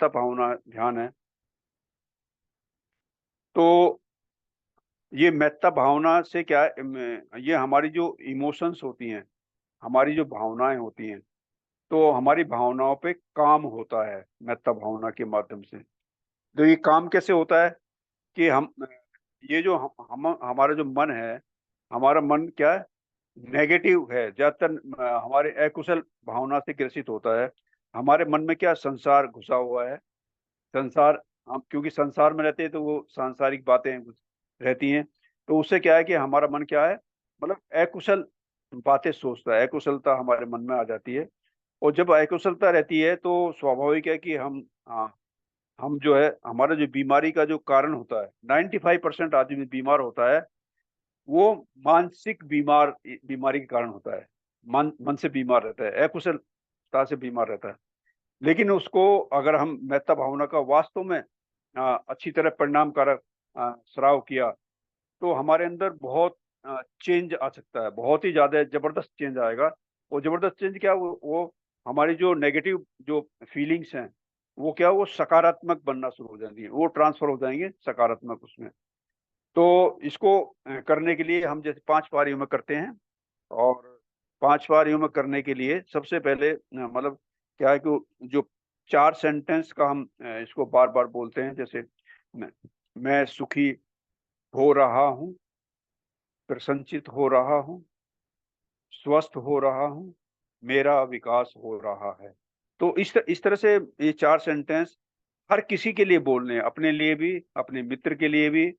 मेत्ता भावना ध्यान है। तो ये मेत्ता भावना से क्या है, ये हमारी जो इमोशंस होती हैं, हमारी जो भावनाएं होती हैं, तो हमारी भावनाओं पे काम होता है मेत्ता भावना के माध्यम से। तो ये काम कैसे होता है कि हम ये जो हमारा जो मन है, हमारा मन क्या है, नेगेटिव है ज्यादातर, हमारे अकुशल भावना से ग्रसित होता है। हमारे मन में क्या संसार घुसा हुआ है। संसार, हम क्योंकि संसार में रहते हैं तो वो सांसारिक बातें रहती हैं। तो उससे क्या है कि हमारा मन क्या है, मतलब अकुशल बातें सोचता है, अकुशलता हमारे मन में आ जाती है। और जब अकुशलता रहती है तो स्वाभाविक है कि हम जो है, हमारा जो बीमारी का जो कारण होता है, 95% आदमी बीमार होता है, वो मानसिक बीमारी के कारण होता है। मन से बीमार रहता है, अकुशलता से बीमार रहता है। लेकिन उसको अगर हम मेत्ता भावना का वास्तव में अच्छी तरह परिणामकारक स्राव किया, तो हमारे अंदर बहुत चेंज आ सकता है, बहुत ही ज्यादा जबरदस्त चेंज आएगा। और जबरदस्त चेंज क्या, वो हमारी जो नेगेटिव जो फीलिंग्स हैं, वो क्या, वो सकारात्मक बनना शुरू हो जाएंगी, वो ट्रांसफर हो जाएंगे सकारात्मक उसमें। तो इसको करने के लिए हम जैसे 5 पारियों में करते हैं। और 5 पारियों में करने के लिए सबसे पहले मतलब क्या है कि जो 4 सेंटेंस का हम इसको बार बार बोलते हैं, जैसे मैं, मैं सुखी हो रहा हूँ, प्रसन्नचित हो रहा हूँ, स्वस्थ हो रहा हूँ, मेरा विकास हो रहा है। तो इस तरह से ये 4 सेंटेंस हर किसी के लिए बोलने हैं, अपने लिए भी, अपने मित्र के लिए भी,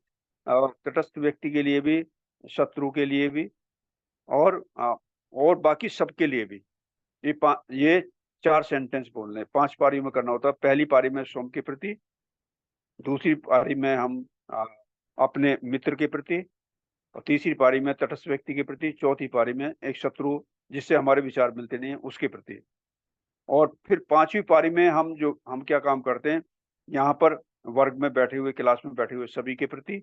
और तटस्थ व्यक्ति के लिए भी, शत्रु के लिए भी, और बाकी सबके लिए भी। ये 4 सेंटेंस बोलने हैं, 5 पारी में करना होता है। पहली पारी में स्वयं के प्रति, दूसरी पारी में हम आ, अपने मित्र के प्रति, और तीसरी पारी में तटस्थ व्यक्ति के प्रति, चौथी पारी में एक शत्रु जिससे हमारे विचार मिलते नहीं है उसके प्रति। और फिर 5वीं पारी में हम क्या काम करते हैं, यहाँ पर वर्ग में बैठे हुए, क्लास में बैठे हुए सभी के प्रति,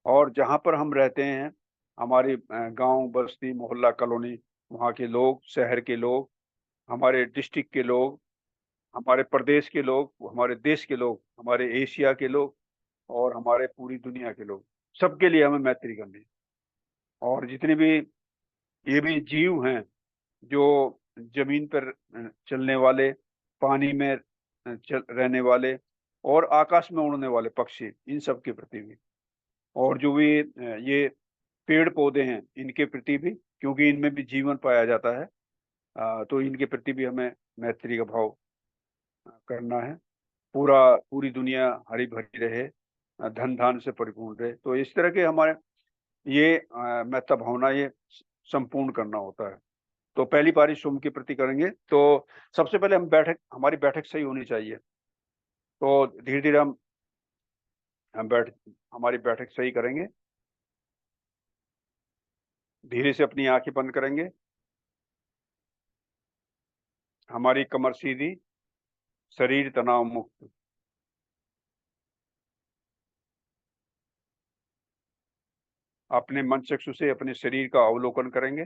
और जहाँ पर हम रहते हैं, हमारे गांव, बस्ती, मोहल्ला, कॉलोनी, वहाँ के लोग, शहर के लोग, हमारे डिस्ट्रिक्ट के लोग, हमारे प्रदेश के लोग, हमारे देश के लोग, हमारे एशिया के लोग, और हमारे पूरी दुनिया के लोग, सबके लिए हमें मैत्री करनी है। और जितने भी ये भी जीव हैं, जो जमीन पर चलने वाले, पानी में रहने वाले, और आकाश में उड़ने वाले पक्षी, इन सब के प्रति भी। और जो भी ये पेड़ पौधे हैं, इनके प्रति भी, क्योंकि इनमें भी जीवन पाया जाता है। तो इनके प्रति भी हमें मैत्री का भाव करना है। पूरी दुनिया हरी भरी रहे, धन धान से परिपूर्ण रहे। तो इस तरह के हमारे ये मेत्ता भावना, ये संपूर्ण करना होता है। तो पहली पारी सोम के प्रति करेंगे। तो सबसे पहले हमारी बैठक सही होनी चाहिए। तो धीरे धीरे हम हमारी बैठक सही करेंगे। धीरे से अपनी आंखें बंद करेंगे, हमारी कमर सीधी, शरीर तनाव मुक्त। अपने मन चक्षु से अपने शरीर का अवलोकन करेंगे।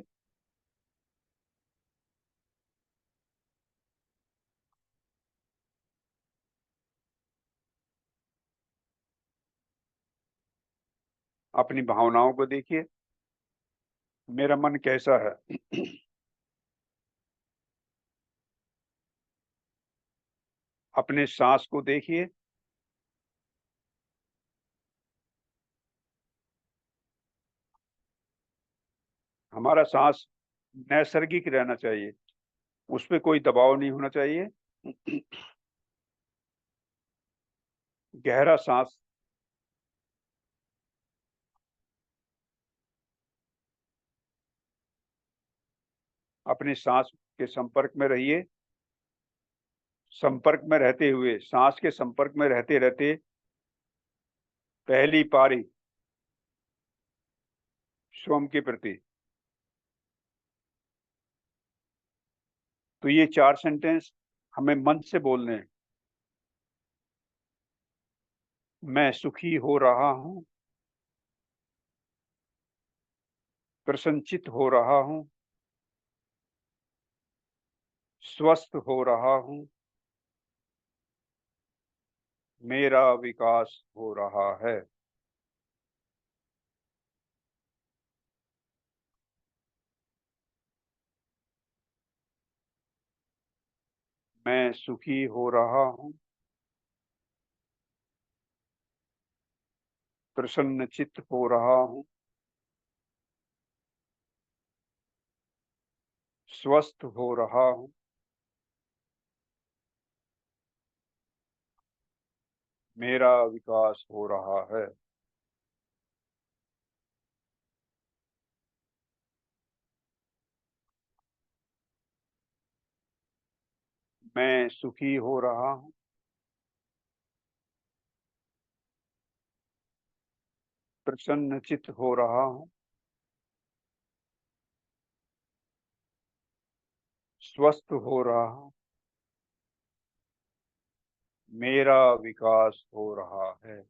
अपनी भावनाओं को देखिए, मेरा मन कैसा है। अपने सांस को देखिए, हमारा सांस नैसर्गिक रहना चाहिए, उस पर कोई दबाव नहीं होना चाहिए। गहरा सांस, अपनी सांस के संपर्क में रहिए। संपर्क में रहते हुए, सांस के संपर्क में रहते रहते, पहली पारी स्वयं के प्रति। तो ये 4 सेंटेंस हमें मन से बोलने हैं। मैं सुखी हो रहा हूँ, प्रसन्नचित हो रहा हूँ, स्वस्थ हो रहा हूँ, मेरा विकास हो रहा है। मैं सुखी हो रहा हूँ। प्रसन्नचित्त हो रहा हूँ। स्वस्थ हो रहा हूँ। मेरा विकास हो रहा है। मैं सुखी हो रहा हूँ। प्रसन्नचित्त हो रहा हूँ। स्वस्थ हो रहा हूँ। मेरा विकास हो रहा है।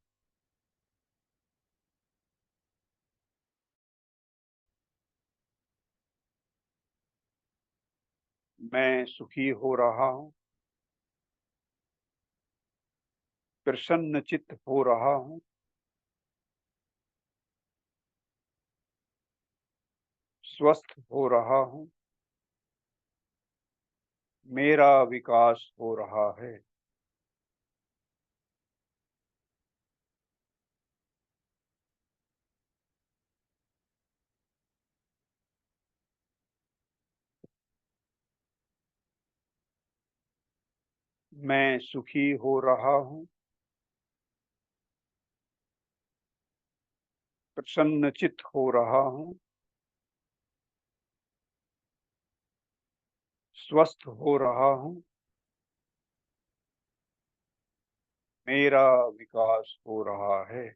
मैं सुखी हो रहा हूँ। प्रसन्नचित्त हो रहा हूँ। स्वस्थ हो रहा हूँ। मेरा विकास हो रहा है। मैं सुखी हो रहा हूँ। प्रसन्नचित्त हो रहा हूँ। स्वस्थ हो रहा हूँ। मेरा विकास हो रहा है।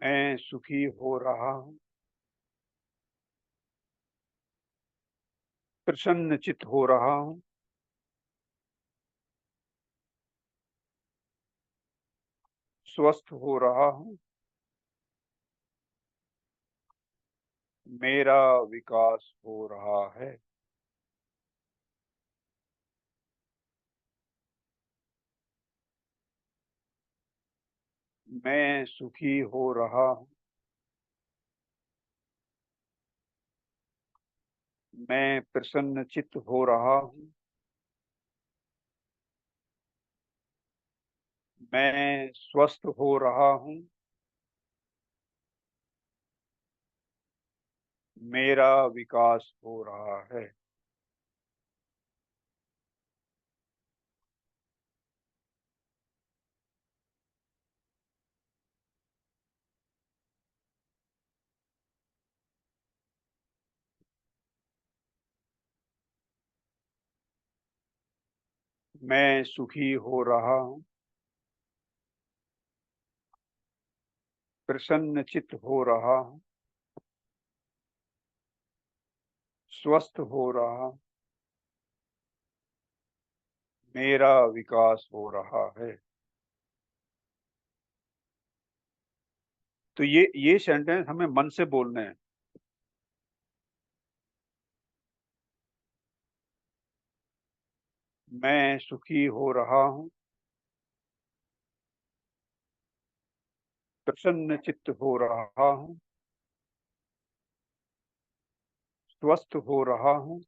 मैं सुखी हो रहा हूँ। प्रसन्नचित्त हो रहा हूँ। स्वस्थ हो रहा हूँ। मेरा विकास हो रहा है। मैं सुखी हो रहा हूँ। मैं प्रसन्नचित्त हो रहा हूँ। मैं स्वस्थ हो रहा हूँ। मेरा विकास हो रहा है। मैं सुखी हो रहा हूँ। प्रसन्नचित्त हो रहा हूँ। स्वस्थ हो रहा हूँ। मेरा विकास हो रहा है। तो ये सेंटेंस हमें मन से बोलने हैं। मैं सुखी हो रहा हूँ। प्रसन्नचित्त हो रहा हूँ। स्वस्थ हो रहा हूँ।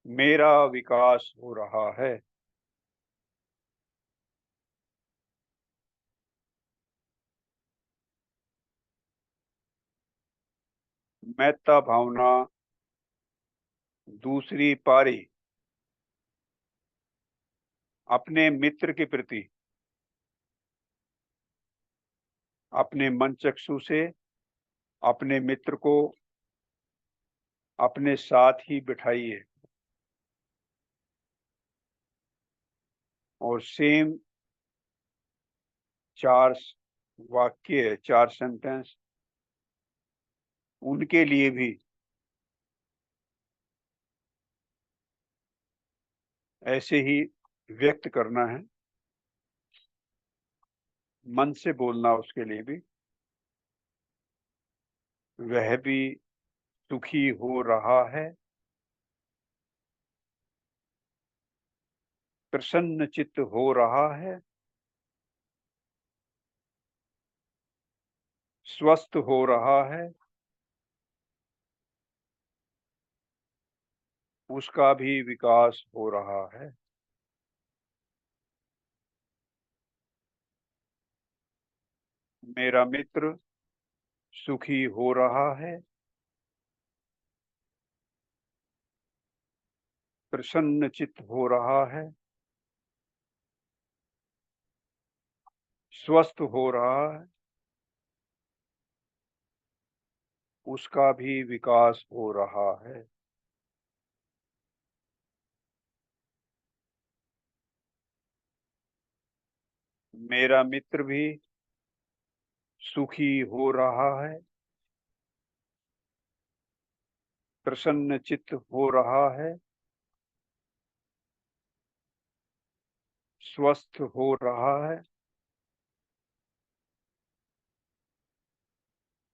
मेरा विकास हो रहा है। मेत्ता भावना दूसरी पारी अपने मित्र के प्रति अपने मन चक्षु से अपने मित्र को अपने साथ ही बिठाइए और सेम 4 वाक्य 4 सेंटेंस उनके लिए भी ऐसे ही व्यक्त करना है। मन से बोलना उसके लिए भी। वह भी सुखी हो रहा है, प्रसन्न चित्त हो रहा है, स्वस्थ हो रहा है, उसका भी विकास हो रहा है। मेरा मित्र सुखी हो रहा है, प्रसन्न चित्त हो रहा है, स्वस्थ हो रहा है, उसका भी विकास हो रहा है। मेरा मित्र भी सुखी हो रहा है, प्रसन्न चित्त हो रहा है, स्वस्थ हो रहा है,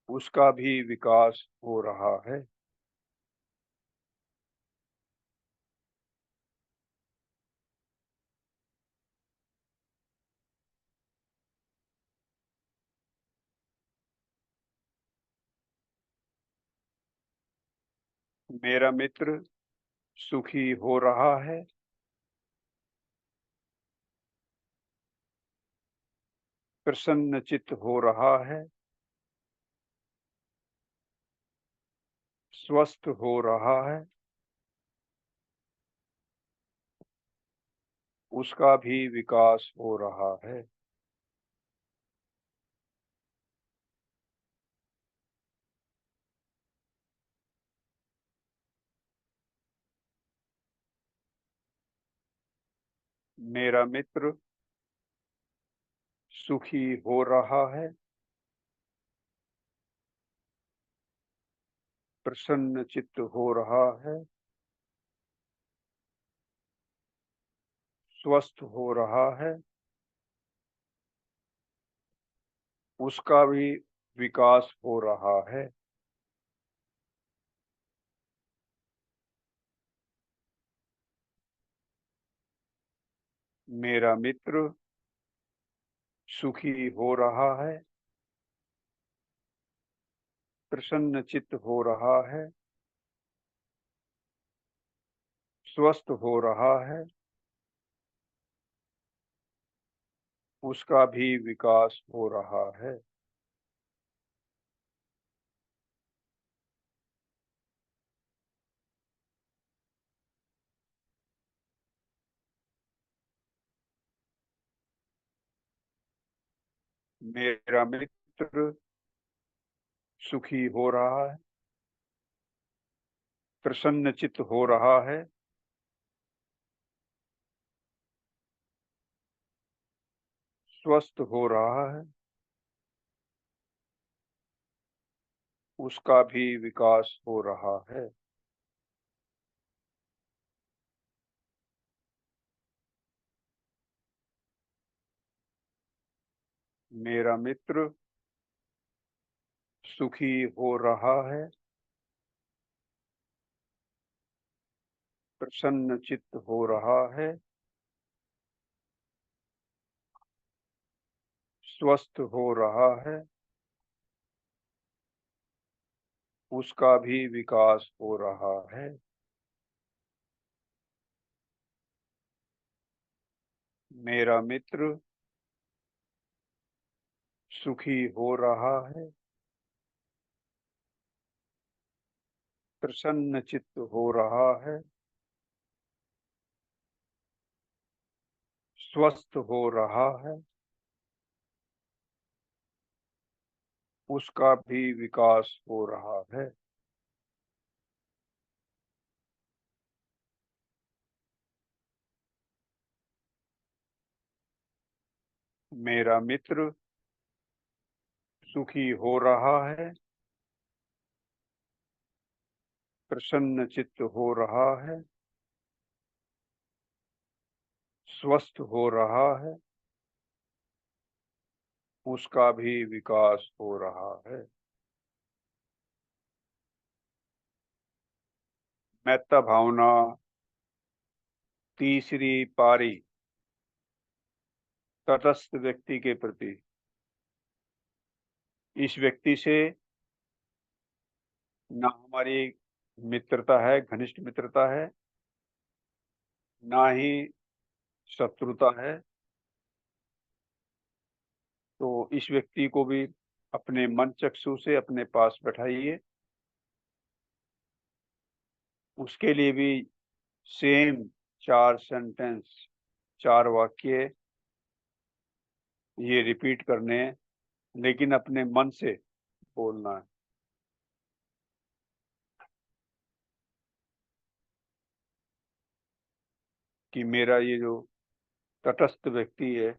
उसका भी विकास हो रहा है। मेरा मित्र सुखी हो रहा है, प्रसन्न चित्त हो रहा है, स्वस्थ हो रहा है, उसका भी विकास हो रहा है। मेरा मित्र सुखी हो रहा है, प्रसन्न चित्त हो रहा है, स्वस्थ हो रहा है, उसका भी विकास हो रहा है। मेरा मित्र सुखी हो रहा है, प्रसन्न चित्त हो रहा है, स्वस्थ हो रहा है, उसका भी विकास हो रहा है। मेरा मित्र सुखी हो रहा है, प्रसन्न चित्त हो रहा है, स्वस्थ हो रहा है, उसका भी विकास हो रहा है। मेरा मित्र सुखी हो रहा है, प्रसन्न चित्त हो रहा है, स्वस्थ हो रहा है, उसका भी विकास हो रहा है। मेरा मित्र सुखी हो रहा है, प्रसन्न चित्त हो रहा है, स्वस्थ हो रहा है, उसका भी विकास हो रहा है। मेरा मित्र सुखी हो रहा है, प्रसन्न चित्त हो रहा है, स्वस्थ हो रहा है, उसका भी विकास हो रहा है। मैत्ता भावना, तीसरी पारी, तटस्थ व्यक्ति के प्रति। इस व्यक्ति से ना हमारी मित्रता है, घनिष्ठ मित्रता है, ना ही शत्रुता है। तो इस व्यक्ति को भी अपने मन चक्षु से अपने पास बैठाइए। उसके लिए भी सेम 4 सेंटेंस, 4 वाक्य ये रिपीट करने हैं, लेकिन अपने मन से बोलना है। कि मेरा ये जो तटस्थ व्यक्ति है,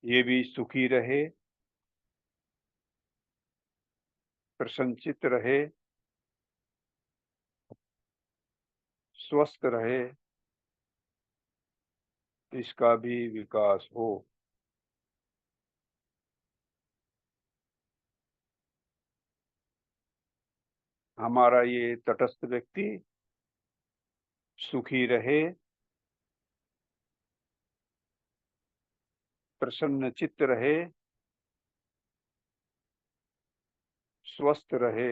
ये भी सुखी रहे, प्रसन्नचित्त रहे, स्वस्थ रहे, इसका भी विकास हो। हमारा ये तटस्थ व्यक्ति सुखी रहे, प्रसन्नचित्त रहे, स्वस्थ रहे,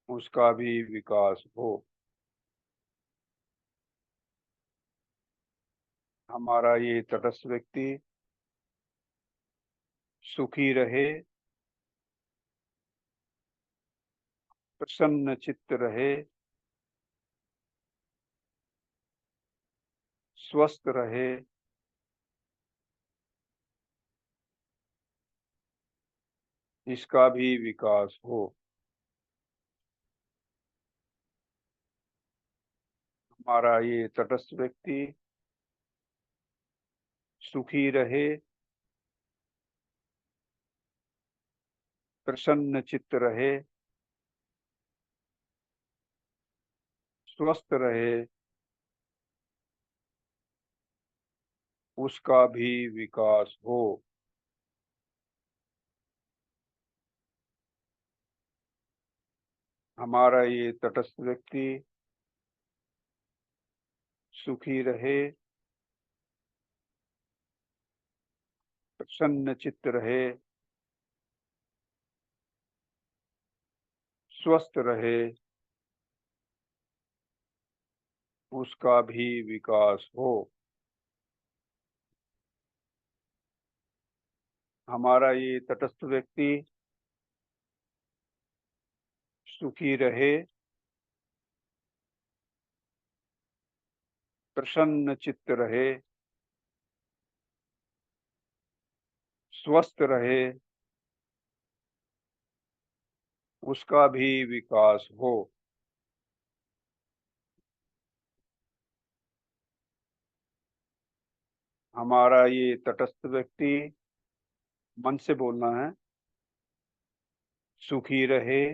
उसका भी विकास हो। हमारा ये तटस्थ व्यक्ति सुखी रहे, प्रसन्नचित्त रहे, स्वस्थ रहे, इसका भी विकास हो। हमारा ये तटस्थ व्यक्ति सुखी रहे, प्रसन्नचित्त रहे, स्वस्थ रहे, उसका भी विकास हो। हमारा ये तटस्थ व्यक्ति सुखी रहे, प्रसन्नचित्त रहे, स्वस्थ रहे, उसका भी विकास हो। हमारा ये तटस्थ व्यक्ति सुखी रहे, प्रसन्नचित्त रहे, स्वस्थ रहे, उसका भी विकास हो। हमारा ये तटस्थ व्यक्ति, मन से बोलना है, सुखी रहे,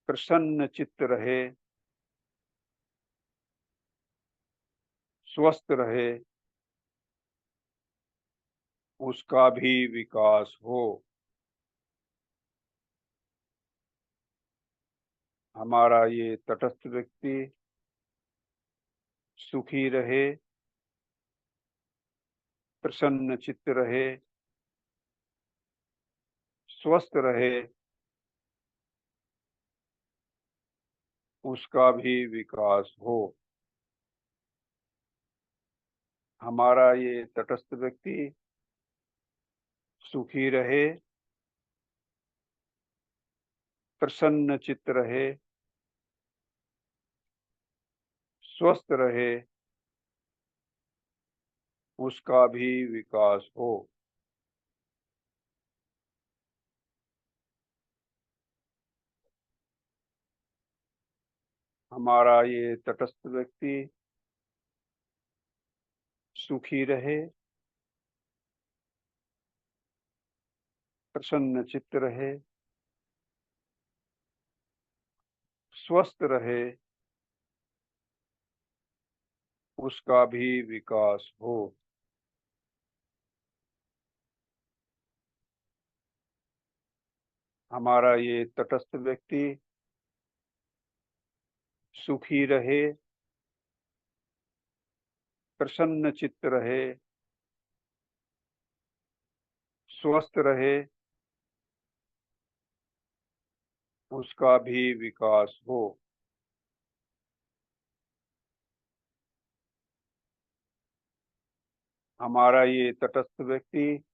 प्रसन्नचित्त रहे, स्वस्थ रहे, उसका भी विकास हो। हमारा ये तटस्थ व्यक्ति सुखी रहे, प्रसन्नचित्त रहे, स्वस्थ रहे, उसका भी विकास हो। हमारा ये तटस्थ व्यक्ति सुखी रहे, प्रसन्नचित्त रहे, स्वस्थ रहे, उसका भी विकास हो। हमारा ये तटस्थ व्यक्ति सुखी रहे, प्रसन्नचित्त रहे, स्वस्थ रहे, उसका भी विकास हो। हमारा ये तटस्थ व्यक्ति सुखी रहे, प्रसन्न चित्त रहे, स्वस्थ रहे, उसका भी विकास हो। हमारा ये तटस्थ व्यक्ति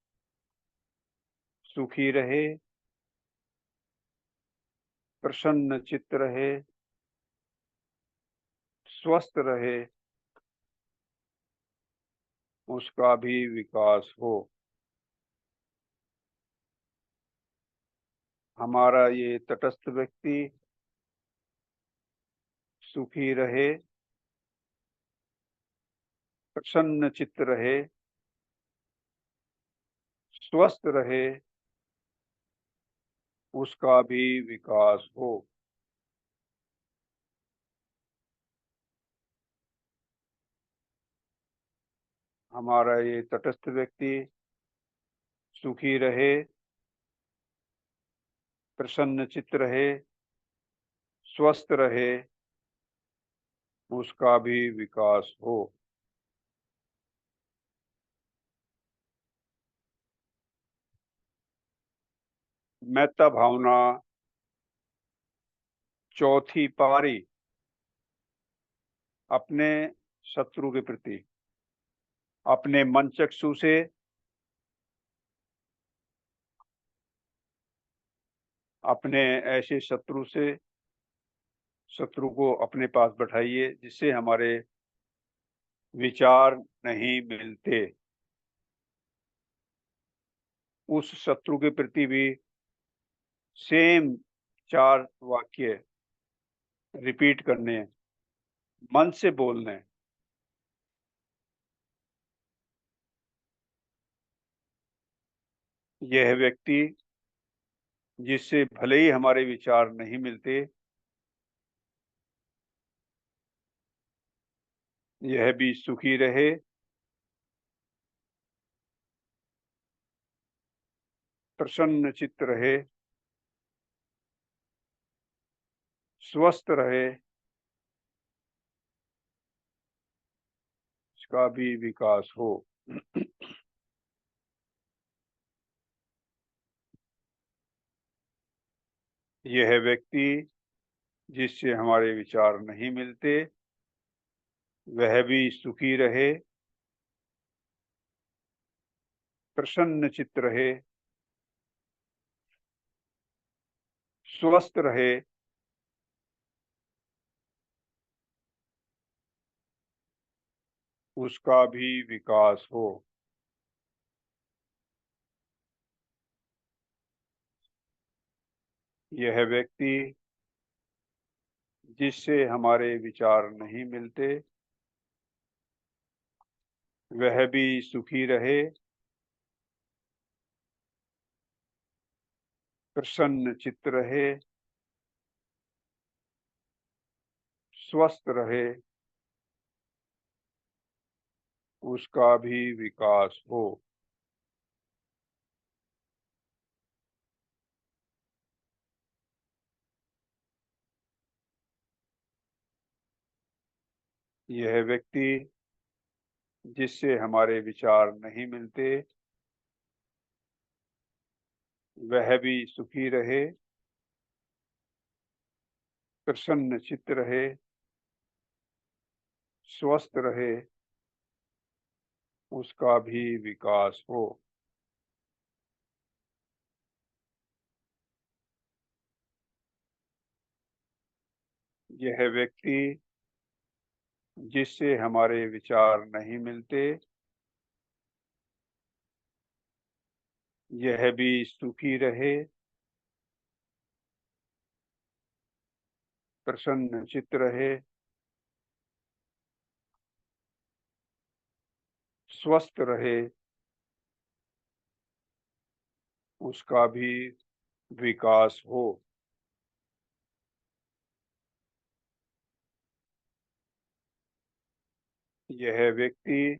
सुखी रहे, प्रसन्न चित्त रहे, स्वस्थ रहे, उसका भी विकास हो। हमारा ये तटस्थ व्यक्ति सुखी रहे, प्रसन्न चित्त रहे, स्वस्थ रहे, उसका भी विकास हो। हमारा ये तटस्थ व्यक्ति सुखी रहे, प्रसन्न चित्त रहे, स्वस्थ रहे, उसका भी विकास हो। मैत्ता भावना चौथी पारी अपने शत्रु के प्रति अपने मन चक्षु से अपने ऐसे शत्रु को अपने पास बैठाइए जिससे हमारे विचार नहीं मिलते। उस शत्रु के प्रति भी सेम 4 वाक्य रिपीट करने हैं, मन से बोलने हैं। यह व्यक्ति जिससे भले ही हमारे विचार नहीं मिलते, यह भी सुखी रहे, प्रसन्न चित्त रहे, स्वस्थ रहे, इसका भी विकास हो। यह व्यक्ति जिससे हमारे विचार नहीं मिलते, वह भी सुखी रहे, प्रसन्न चित्त रहे, स्वस्थ रहे, उसका भी विकास हो। यह व्यक्ति जिससे हमारे विचार नहीं मिलते, वह भी सुखी रहे, प्रसन्न चित्त रहे, स्वस्थ रहे, उसका भी विकास हो। यह व्यक्ति जिससे हमारे विचार नहीं मिलते, वह भी सुखी रहे, प्रसन्न चित्त रहे, स्वस्थ रहे, उसका भी विकास हो। यह व्यक्ति जिससे हमारे विचार नहीं मिलते, यह भी सुखी रहे, प्रसन्न चित्त रहे, स्वस्थ रहे, उसका भी विकास हो। यह व्यक्ति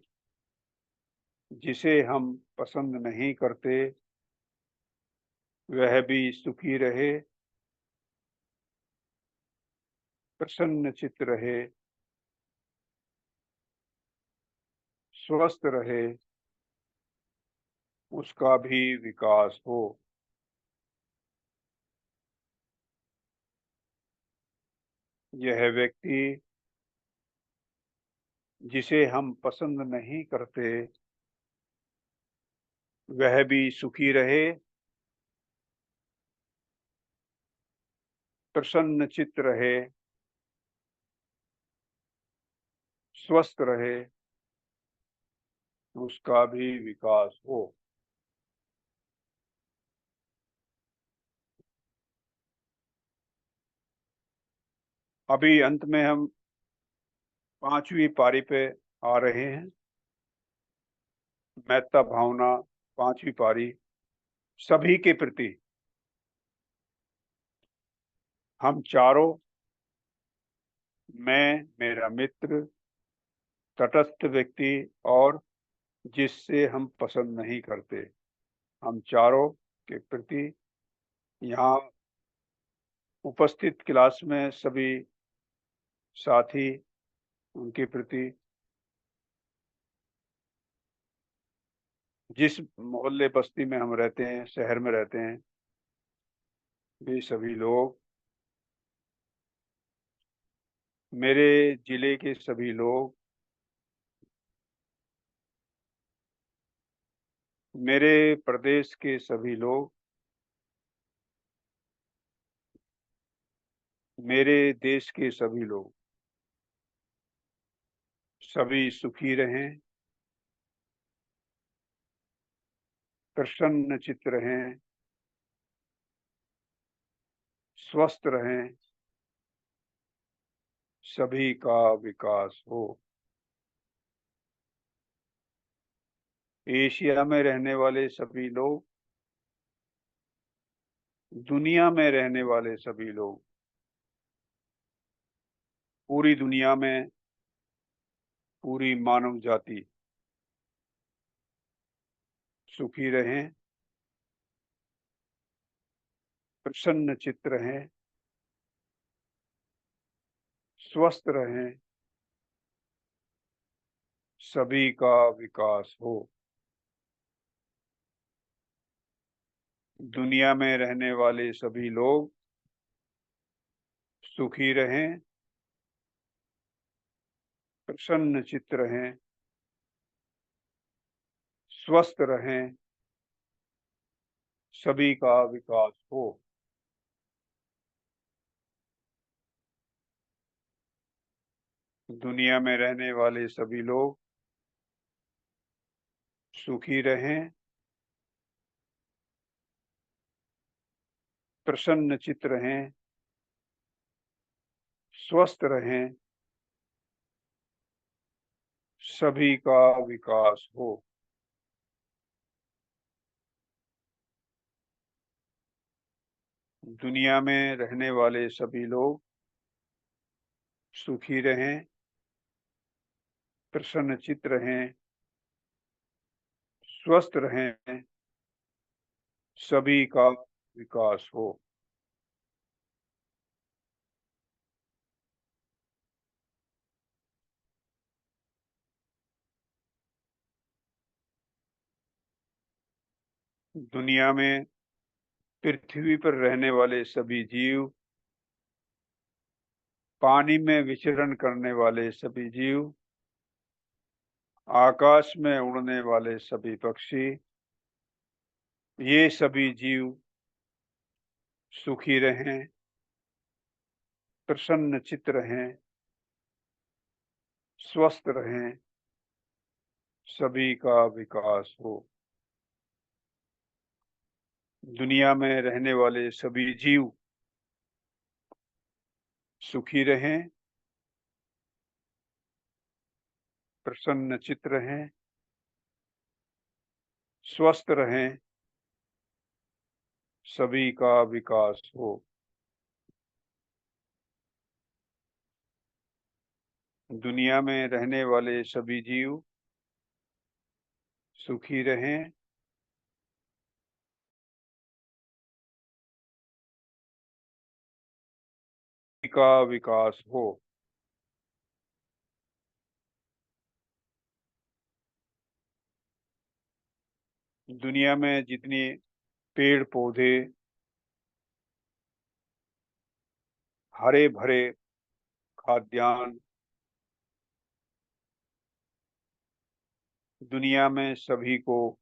जिसे हम पसंद नहीं करते, वह भी सुखी रहे, प्रसन्नचित्त रहे, स्वस्थ रहे, उसका भी विकास हो। यह व्यक्ति जिसे हम पसंद नहीं करते, वह भी सुखी रहे, प्रसन्नचित्त रहे, स्वस्थ रहे, उसका भी विकास हो। अभी अंत में हम 5वीं पारी पे आ रहे हैं। मैत्ता भावना, 5वीं पारी, सभी के प्रति। हम चारों, मैं, मेरा मित्र, तटस्थ व्यक्ति और जिससे हम पसंद नहीं करते, हम चारों के प्रति यहाँ उपस्थित क्लास में सभी साथी, उनके प्रति, जिस मोहल्ले बस्ती में हम रहते हैं, शहर में रहते हैं, वे सभी लोग, मेरे जिले के सभी लोग, मेरे प्रदेश के सभी लोग, मेरे देश के सभी लोग, सभी सुखी रहें, प्रसन्नचित्त रहें, स्वस्थ रहें, सभी का विकास हो। एशिया में रहने वाले सभी लोग, दुनिया में रहने वाले सभी लोग, पूरी दुनिया में पूरी मानव जाति सुखी रहें, प्रसन्नचित्त रहें, स्वस्थ रहें, सभी का विकास हो। दुनिया में रहने वाले सभी लोग सुखी रहें, प्रसन्नचित्त रहें, स्वस्थ रहें, सभी का विकास हो। दुनिया में रहने वाले सभी लोग सुखी रहें, प्रसन्नचित्त रहें, स्वस्थ रहें, सभी का विकास हो। दुनिया में रहने वाले सभी लोग सुखी रहें, प्रसन्नचित्त रहें, स्वस्थ रहें, सभी का विकास हो। दुनिया में पृथ्वी पर रहने वाले सभी जीव, पानी में विचरण करने वाले सभी जीव, आकाश में उड़ने वाले सभी पक्षी, ये सभी जीव सुखी रहें, प्रसन्नचित्त रहें, स्वस्थ रहें, सभी का विकास हो। दुनिया में रहने वाले सभी जीव सुखी रहें, प्रसन्नचित्त रहें, स्वस्थ रहें, सभी का विकास हो। दुनिया में रहने वाले सभी जीव सुखी रहें, का विकास हो। दुनिया में जितने पेड़-पौधे, हरे-भरे खाद्यान्न, दुनिया में सभी को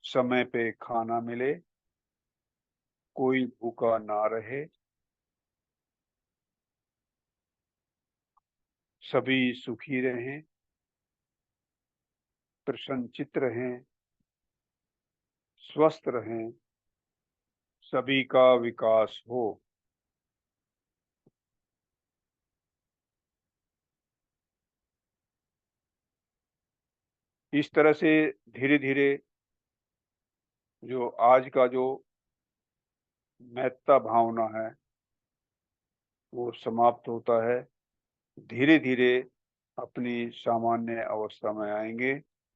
समय पे खाना मिले, कोई भूखा ना रहे, सभी सुखी रहें, प्रसन्नचित्त रहें, स्वस्थ रहें, सभी का विकास हो। इस तरह से धीरे-धीरे जो आज का जो महत्ता भावना है, वो समाप्त होता है। धीरे-धीरे अपनी सामान्य अवस्था में आएँगे।